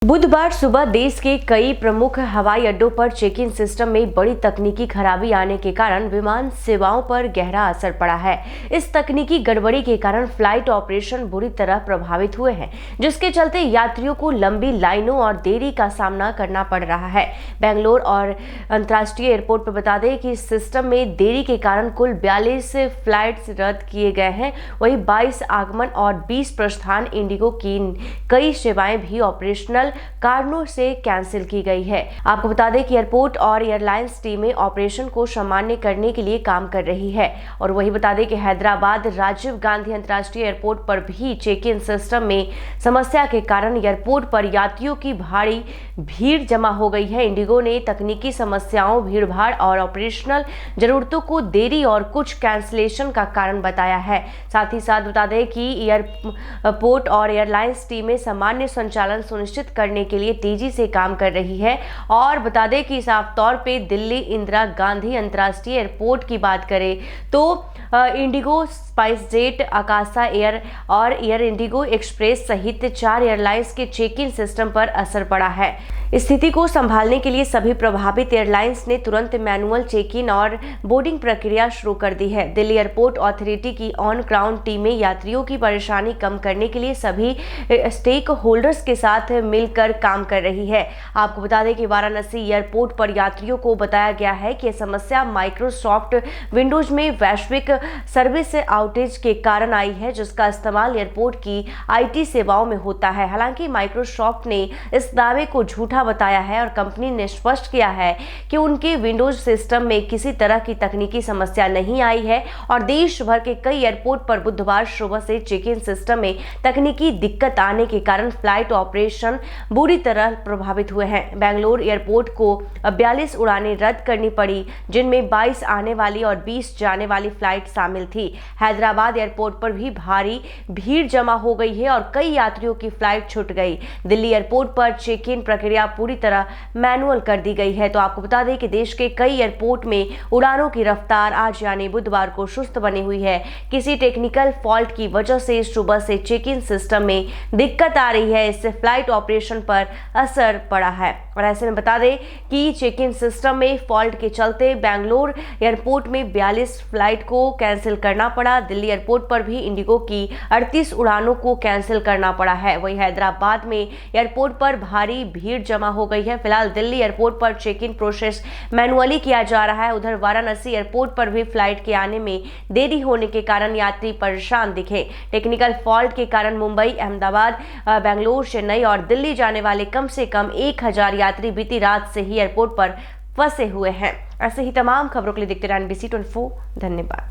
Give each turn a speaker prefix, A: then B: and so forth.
A: बुधवार सुबह देश के कई प्रमुख हवाई अड्डों पर चेक इन सिस्टम में बड़ी तकनीकी खराबी आने के कारण विमान सेवाओं पर गहरा असर पड़ा है। इस तकनीकी गड़बड़ी के कारण फ्लाइट ऑपरेशन बुरी तरह प्रभावित हुए हैं, जिसके चलते यात्रियों को लंबी लाइनों और देरी का सामना करना पड़ रहा है। बेंगलोर और अंतर्राष्ट्रीय एयरपोर्ट पर बता दें कि इस सिस्टम में देरी के कारण कुल 42 फ्लाइट्स रद्द किए गए हैं। वहीं 22 आगमन और 20 प्रस्थान इंडिगो की कई सेवाएं भी ऑपरेशनल कारणों से कैंसिल की गई है। आपको बता दें कि एयरपोर्ट और एयरलाइंस टीमें ऑपरेशन को सामान्य करने के लिए काम कर रही है। और वही बता दें कि हैदराबाद राजीव गांधी अंतर्राष्ट्रीय एयरपोर्ट पर भी चेक इन सिस्टम में समस्या के कारण एयरपोर्ट पर यात्रियों की भारी भीड़ जमा हो गई है। इंडिगो ने तकनीकी समस्याओं, भीड़भाड़ और ऑपरेशनल जरूरतों को देरी और कुछ कैंसिलेशन का कारण बताया है। साथ ही साथ बता दें कि एयरपोर्ट और एयरलाइंस टीमें सामान्य संचालन सुनिश्चित करने के लिए तेजी से काम कर रही है। और बता दें कि साफ तौर पे दिल्ली इंदिरा गांधी अंतर्राष्ट्रीय एयरपोर्ट की बात करें तो इंडिगो, स्पाइसजेट, आकाशा एयर और एयर इंडिगो एक्सप्रेस सहित 4 एयरलाइंस के चेक इन सिस्टम पर असर पड़ा है। स्थिति को संभालने के लिए सभी प्रभावित एयरलाइंस ने तुरंत मैनुअल चेक इन और बोर्डिंग प्रक्रिया शुरू कर दी है। दिल्ली एयरपोर्ट अथॉरिटी की ऑन ग्राउंड टीमें यात्रियों की परेशानी कम करने के लिए सभी स्टेक होल्डर्स के साथ मिलकर काम कर रही है। आपको बता दें कि वाराणसी एयरपोर्ट पर यात्रियों को बताया गया है कि यह समस्या माइक्रोसॉफ्ट विंडोज में वैश्विक सर्विस आउटेज के कारण आई है, जिसका इस्तेमाल एयरपोर्ट की आईटी सेवाओं में होता है। हालांकि माइक्रोसॉफ्ट ने इस दावे को झूठा बताया है और कंपनी ने स्पष्ट किया है कि उनके विंडोज सिस्टम में किसी तरह की तकनीकी समस्या नहीं आई है। और देश भर के कई एयरपोर्ट पर बुधवार सुबह से चेक इन सिस्टम में तकनीकी दिक्कत आने के कारण फ्लाइट ऑपरेशन बुरी तरह प्रभावित हुए हैं। बेंगलोर एयरपोर्ट को 42 उड़ानें रद्द करनी पड़ी, जिनमें 22 आने वाली और 20 जाने वाली फ्लाइट शामिल थी। हैदराबाद एयरपोर्ट पर भी भारी भीड़ जमा हो गई है और कई यात्रियों की फ्लाइट छूट गई। दिल्ली एयरपोर्ट पर चेक इन प्रक्रिया पूरी तरह मैनुअल कर दी गई है। तो आपको बता दें कि देश के कई एयरपोर्ट में उड़ानों की रफ्तार आज यानी बुधवार को सुस्त बनी हुई है। किसी टेक्निकल फॉल्ट की वजह से सुबह से चेक इन सिस्टम में दिक्कत आ रही है। इससे फ्लाइट ऑपरेशन पर असर पड़ा है। और ऐसे में बता दें कि चेक इन सिस्टम में फॉल्ट के चलते बेंगलोर एयरपोर्ट में 42 फ्लाइट को कैंसिल करना पड़ा। दिल्ली एयरपोर्ट पर भी इंडिगो की 38 उड़ानों को कैंसिल करना पड़ा है। वहीं हैदराबाद में एयरपोर्ट पर भारी भीड़ जमा हो गई है। फिलहाल दिल्ली एयरपोर्ट पर चेक इन प्रोसेस मैनुअली किया जा रहा है। उधर वाराणसी एयरपोर्ट पर भी फ्लाइट के आने में देरी होने के कारण यात्री परेशान दिखे। टेक्निकल फॉल्ट के कारण मुंबई, अहमदाबाद, बेंगलोर, चेन्नई और दिल्ली जाने वाले कम से कम 1000 यात्री बीती रात से ही एयरपोर्ट पर फंसे हुए हैं। ऐसे ही तमाम खबरों के लिए देखते रहिए NBC 24। धन्यवाद।